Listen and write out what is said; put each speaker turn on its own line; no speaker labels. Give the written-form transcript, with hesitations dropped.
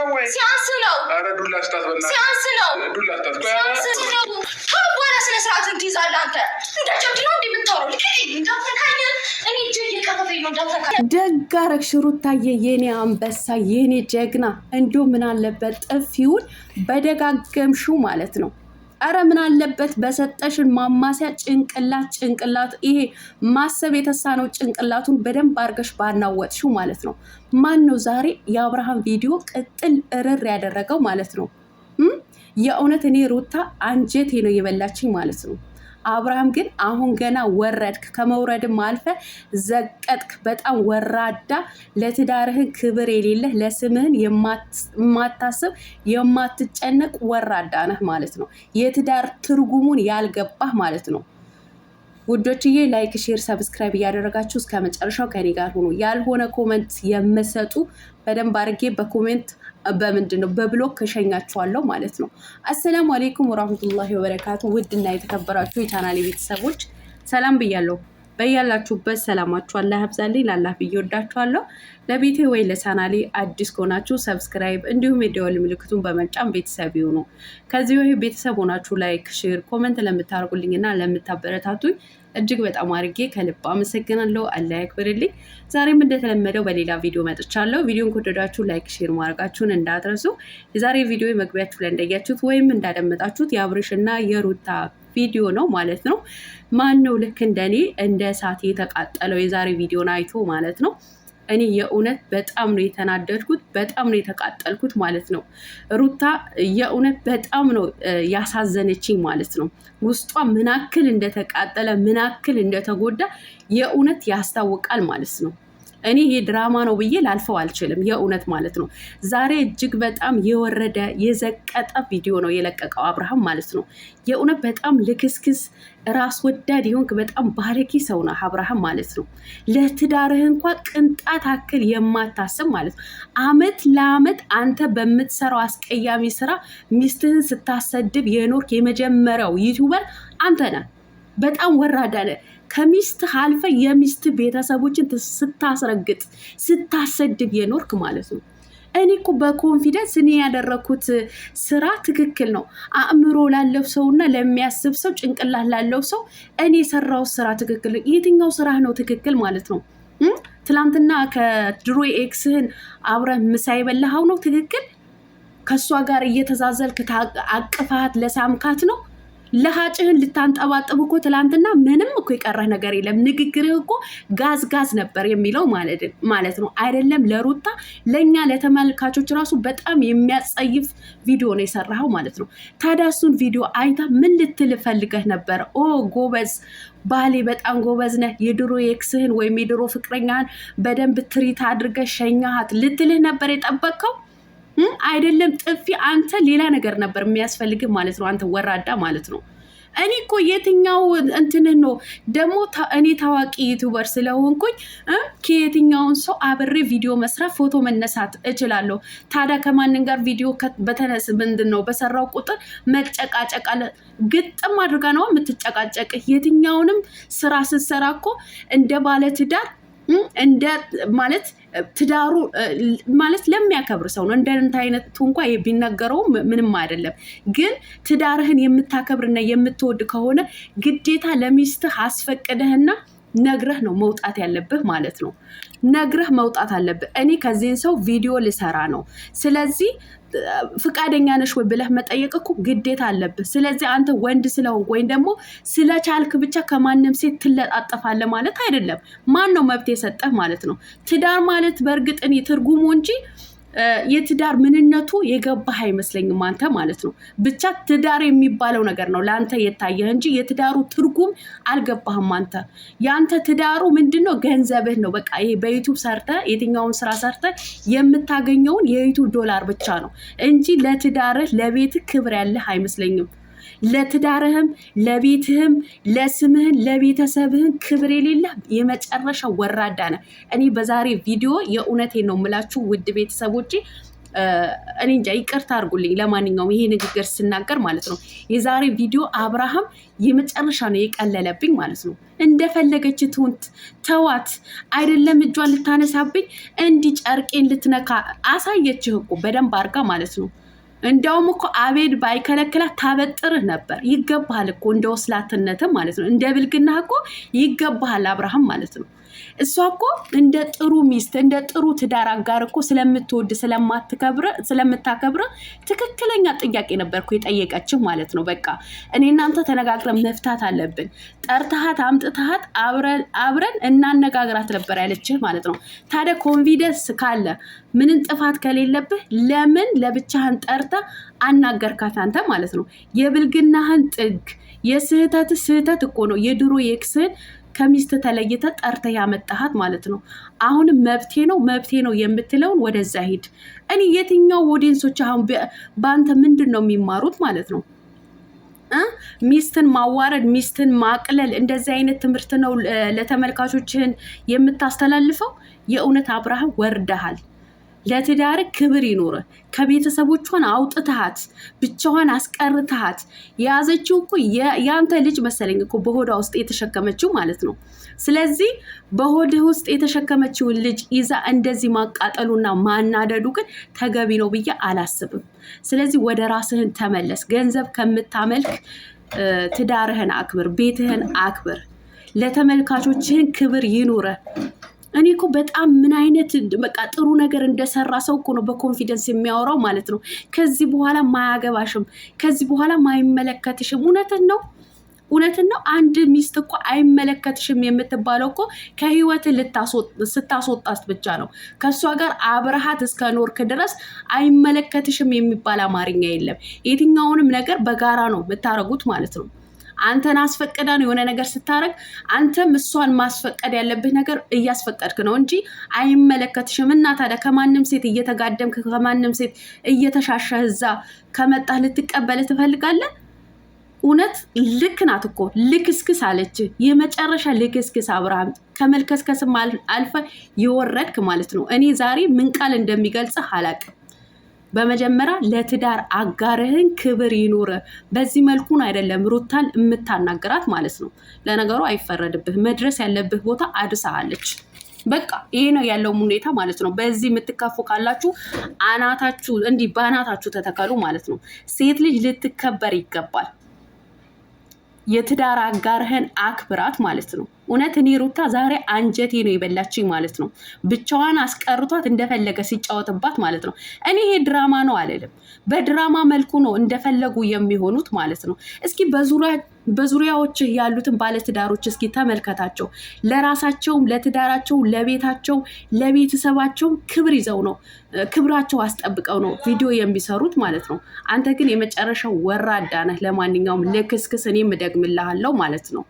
ነው ወይ?
ሲያንስ ነው።
ኧረ ዱላ ስጣት በእናትህ።
ሲያንስ ነው።
ዱላ ስጣት።
ሲያንስ ነው። በኋላ ስነ ስርዓትን ትይዛለህ አንተ። እንደ ጀብድ ነው እንደምታወራው። እንዳትነካኝ። እኔ እጄ እየከፈፈኝ ነው። እንዳትነካኝ።
ደግ አደረግሽ ሩታዬ፣ የኔ አንበሳ፣ የኔ ጀግና። እንዲሁ ምን አለበት ጥፊውን በደጋገምሽው ማለት ነው። አረ ምን አለበት በሰጠሽን ማማሲያ ጭንቅላት ይሄ ማሰብ የተሳነው ጭንቅላቱን በደንብ አድርገሽ ባናወጥሽው ማለት ነው። ማን ነው ዛሬ የአብርሃም ቪዲዮ ቅጥል እርር ያደረገው ማለት ነው? የእውነት እኔ ሩታ አንጀቴ ነው የበላችኝ ማለት ነው። አብርሃም ግን አሁን ገና ወረድክ፣ ከመውረድም አልፈ ዘቀጥክ። በጣም ወራዳ፣ ለትዳርህን ክብር የሌለህ፣ ለስምህን የማታስብ የማትጨነቅ ወራዳ ነህ ማለት ነው። የትዳር ትርጉሙን ያልገባህ ማለት ነው። ውዶችዬ ላይክ፣ ሼር፣ ሰብስክራይብ እያደረጋችሁ እስከ መጨረሻው ከኔ ጋር ሆኖ ያልሆነ ኮመንት የምሰጡ በደንብ አድርጌ በኮሜንት በብሎክ ከሸኛችኋለሁ ማለት ነው። አሰላሙ አሌይኩም ወራህመቱላሂ ወበረካቱ። ውድና የተከበራችሁ የቻናሌ ቤተሰቦች ሰላም ብያለሁ። በያላችሁበት ሰላማችሁ አላህ ያብዛልኝ። ላላህ ብዬ ወዳችኋለሁ። ለቤቴ ወይ ለቻናሌ አዲስ ከሆናችሁ ሰብስክራይብ እንዲሁም የደወል ምልክቱን በመጫን ቤተሰብ ይሁኑ። ከዚህ ወይ ቤተሰብ ሆናችሁ ላይክ፣ ሼር፣ ኮመንት ለምታደርጉልኝና ለምታበረታቱኝ እጅግ በጣም አድርጌ ከልብ አመሰግናለሁ። አላህ ያክብርልኝ። ዛሬም እንደተለመደው በሌላ ቪዲዮ መጥቻለሁ። ቪዲዮን ከወደዳችሁ ላይክ፣ ሼር ማድረጋችሁን እንዳትረሱ። የዛሬ ቪዲዮ መግቢያችሁ ላይ እንዳያችሁት ወይም እንዳደመጣችሁት የአብርሽና የሩታ ቪዲዮ ነው ማለት ነው። ማን ነው ልክ እንደኔ እንደ እሳት የተቃጠለው የዛሬ ቪዲዮን አይቶ ማለት ነው? እኔ የእውነት በጣም ነው የተናደድኩት፣ በጣም ነው የተቃጠልኩት ማለት ነው። ሩታ የእውነት በጣም ነው ያሳዘነችኝ ማለት ነው። ውስጧ ምናክል እንደተቃጠለ ምናክል እንደተጎዳ የእውነት ያስታውቃል ማለት ነው። እኔ ይሄ ድራማ ነው ብዬ ላልፈው አልችልም፣ የእውነት ማለት ነው። ዛሬ እጅግ በጣም የወረደ የዘቀጠ ቪዲዮ ነው የለቀቀው አብርሃም ማለት ነው። የእውነት በጣም ልክስክስ ራስ ወዳድ የሆንክ በጣም ባለጌ ሰው ነው አብርሃም ማለት ነው። ለትዳርህ እንኳ ቅንጣት አክል የማታስብ ማለት ነው። አመት ለአመት አንተ በምትሰራው አስቀያሚ ስራ ሚስትህን ስታሰድብ የኖርክ የመጀመሪያው ዩቲዩበር አንተ ነህ። በጣም ወራዳ ነህ። ከሚስት አልፈ የሚስት ቤተሰቦችን ስታስረግጥ ስታሰድብ የኖርክ ማለት ነው። እኔ እኮ በኮንፊደንስ እኔ ያደረኩት ስራ ትክክል ነው። አእምሮ ላለው ሰውና ለሚያስብ ሰው ጭንቅላት ላለው ሰው እኔ የሰራው ስራ ትክክል ነው። የትኛው ስራ ነው ትክክል ማለት ነው? ትላንትና ከድሮ ኤክስህን አብረን ምሳ የበላኸው ነው ትክክል? ከእሷ ጋር እየተዛዘልክ አቅፋት ለሳምካት ነው? ለሃጭህን ልታንጠባጥብ እኮ ትላንትና ምንም እኮ የቀረህ ነገር የለም። ንግግርህ እኮ ጋዝ ነበር የሚለው ማለት ነው። አይደለም ለሩታ ለእኛ ለተመልካቾች ራሱ በጣም የሚያጸይፍ ቪዲዮ ነው የሰራኸው ማለት ነው። ታዲያ እሱን ቪዲዮ አይታ ምን ልትል ፈልገህ ነበር? ኦ ጎበዝ ባሌ በጣም ጎበዝ ነህ፣ የድሮ ኤክስህን ወይም የድሮ ፍቅረኛህን በደንብ ትሪት አድርገህ ሸኛሃት ልትልህ ነበር የጠበቅከው? አይደለም ጥፊ፣ አንተ ሌላ ነገር ነበር የሚያስፈልግህ ማለት ነው። አንተ ወራዳ ማለት ነው። እኔ እኮ የትኛው እንትንህ ነው ደግሞ? እኔ ታዋቂ ዩቲዩበር ስለሆንኩኝ ከየትኛውን ሰው አብሬ ቪዲዮ መስራት ፎቶ መነሳት እችላለሁ። ታዲያ ከማንን ጋር ቪዲዮ በተነስ ምንድን ነው በሰራው ቁጥር መጨቃጨቅ አለ? ግጥም አድርጋ ነው የምትጨቃጨቅ። የትኛውንም ስራ ስትሰራ እኮ እንደ ባለ ትዳር እንደ ማለት ትዳሩ ማለት ለሚያከብር ሰው ነው። እንደንተ አይነቱ እንኳ ቢነገረው ምንም አይደለም። ግን ትዳርህን የምታከብርና የምትወድ ከሆነ ግዴታ ለሚስትህ አስፈቅደህና ነግረህ ነው መውጣት ያለብህ ማለት ነው። ነግረህ መውጣት አለብህ። እኔ ከዚህን ሰው ቪዲዮ ልሰራ ነው፣ ስለዚህ ፍቃደኛ ነሽ ወይ ብለህ መጠየቅ እኮ ግዴታ አለብህ። ስለዚህ አንተ ወንድ ስለሆንክ ወይም ደግሞ ስለቻልክ ብቻ ከማንም ሴት ትለጣጠፋለህ ማለት አይደለም። ማን ነው መብት የሰጠህ ማለት ነው? ትዳር ማለት በእርግጥ እኔ ትርጉሙ እንጂ የትዳር ምንነቱ የገባህ አይመስለኝም አንተ ማለት ነው። ብቻ ትዳር የሚባለው ነገር ነው ለአንተ የታየህ እንጂ የትዳሩ ትርጉም አልገባህም አንተ። የአንተ ትዳሩ ምንድነው? ገንዘብህ ነው። በቃ ይሄ በዩቱብ ሰርተ የትኛውን ስራ ሰርተ የምታገኘውን የዩቱብ ዶላር ብቻ ነው እንጂ ለትዳርህ ለቤትህ ክብር ያለህ አይመስለኝም። ለትዳርህም ለቤትህም ለስምህን ለቤተሰብህን ክብር የሌለ የመጨረሻ ወራዳ ነህ። እኔ በዛሬ ቪዲዮ የእውነቴን ነው የምላችሁ ውድ ቤተሰቦቼ እኔ እንጃ ይቅርታ አድርጉልኝ። ለማንኛውም ይሄ ንግግር ስናገር ማለት ነው የዛሬ ቪዲዮ አብርሃም የመጨረሻ ነው የቀለለብኝ ማለት ነው። እንደፈለገች ትሁንት ተዋት፣ አይደለም እጇን ልታነሳብኝ እንዲህ ጨርቄን ልትነካ አሳየችህ እኮ በደንብ አድርጋ ማለት ነው። እንዲያውም እኮ አቤል ባይከለክላት ታበጥርህ ነበር። ይገባሃል እኮ እንደ ወስላትነትም ማለት ነው፣ እንደ ብልግና እኮ ይገባሃል አብርሃም ማለት ነው። እሷ እኮ እንደ ጥሩ ሚስት እንደ ጥሩ ትዳር አጋር እኮ ስለምትወድ ስለምታከብረ ትክክለኛ ጥያቄ ነበር እኮ የጠየቀችው ማለት ነው። በቃ እኔ እናንተ ተነጋግረን መፍታት አለብን፣ ጠርተሃት አምጥተሃት አብረን እናነጋግራት ነበር ያለችህ ማለት ነው። ታዲያ ኮንፊደንስ ካለ ምንን ጥፋት ከሌለብህ ለምን ለብቻህን ጠርተ አናገርካት አንተ ማለት ነው? የብልግናህን ጥግ ስህተት እኮ ነው የድሮ የክስህን ከሚስት ተለይተ ጠርተ ያመጣሃት ማለት ነው። አሁንም መብቴ ነው የምትለውን ወደዛ ሂድ። እኔ የትኛው ኦዲየንሶች አሁን በአንተ ምንድን ነው የሚማሩት ማለት ነው? ሚስትን ማዋረድ፣ ሚስትን ማቅለል፣ እንደዚህ አይነት ትምህርት ነው ለተመልካቾችህን የምታስተላልፈው? የእውነት አብርሃም ወርደሃል። ለትዳር ክብር ይኖር። ከቤተሰቦቿን አውጥተሃት ብቻዋን አስቀርተሃት የያዘችው እኮ የአንተ ልጅ መሰለኝ እኮ በሆዷ ውስጥ የተሸከመችው ማለት ነው። ስለዚህ በሆድህ ውስጥ የተሸከመችውን ልጅ ይዛ እንደዚህ ማቃጠሉና ማናደዱ ግን ተገቢ ነው ብዬ አላስብም። ስለዚህ ወደ ራስህን ተመለስ። ገንዘብ ከምታመልክ ትዳርህን አክብር፣ ቤትህን አክብር፣ ለተመልካቾችህን ክብር ይኑረ። እኔ እኮ በጣም ምን አይነት በቃ ጥሩ ነገር እንደሰራ ሰው እኮ ነው በኮንፊደንስ የሚያወራው ማለት ነው። ከዚህ በኋላ ማያገባሽም፣ ከዚህ በኋላ ማይመለከትሽም። እውነትን ነው። አንድ ሚስት እኮ አይመለከትሽም የምትባለው እኮ ከህይወት ስታስወጣት ብቻ ነው። ከእሷ ጋር አብረሃት እስከ ኖርክ ድረስ አይመለከትሽም የሚባል አማርኛ የለም። የትኛውንም ነገር በጋራ ነው የምታረጉት ማለት ነው። አንተን አስፈቅዳን የሆነ ነገር ስታረግ አንተም እሷን ማስፈቀድ ያለብህ ነገር እያስፈቀድክ ነው እንጂ አይመለከትሽም። እና ታዲያ ከማንም ሴት እየተጋደምክ ከማንም ሴት እየተሻሸህ እዛ ከመጣህ ልትቀበል ትፈልጋለህ? እውነት ልክ ናት እኮ ልክስክስ አለች። የመጨረሻ ልክስክስ አብርሃም፣ ከመልከስከስም አልፈ የወረድክ ማለት ነው። እኔ ዛሬ ምን ቃል እንደሚገልጽህ አላቅም። በመጀመሪያ ለትዳር አጋርህን ክብር ይኑር። በዚህ መልኩን አይደለም ሩታን የምታናገራት ማለት ነው። ለነገሩ አይፈረድብህ፣ መድረስ ያለብህ ቦታ አድርሳለች። በቃ ይሄ ነው ያለው ሁኔታ ማለት ነው። በዚህ የምትካፉ ካላችሁ አናታችሁ እንዲህ በአናታችሁ ተተከሉ ማለት ነው። ሴት ልጅ ልትከበር ይገባል። የትዳር አጋርህን አክብራት ማለት ነው። እውነት እኔ ሩታ ዛሬ አንጀቴ ነው የበላችኝ ማለት ነው። ብቻዋን አስቀርቷት እንደፈለገ ሲጫወትባት ማለት ነው። እኔ ይሄ ድራማ ነው አልልም። በድራማ መልኩ ነው እንደፈለጉ የሚሆኑት ማለት ነው። እስኪ በዙሪያዎች ያሉትን ባለትዳሮች እስኪ ተመልከታቸው። ለራሳቸውም፣ ለትዳራቸው፣ ለቤታቸው፣ ለቤተሰባቸው ክብር ይዘው ነው ክብራቸው አስጠብቀው ነው ቪዲዮ የሚሰሩት ማለት ነው። አንተ ግን የመጨረሻው ወራዳ ነህ። ለማንኛውም ልክስክስ እኔም እደግምልሃለሁ ማለት ነው።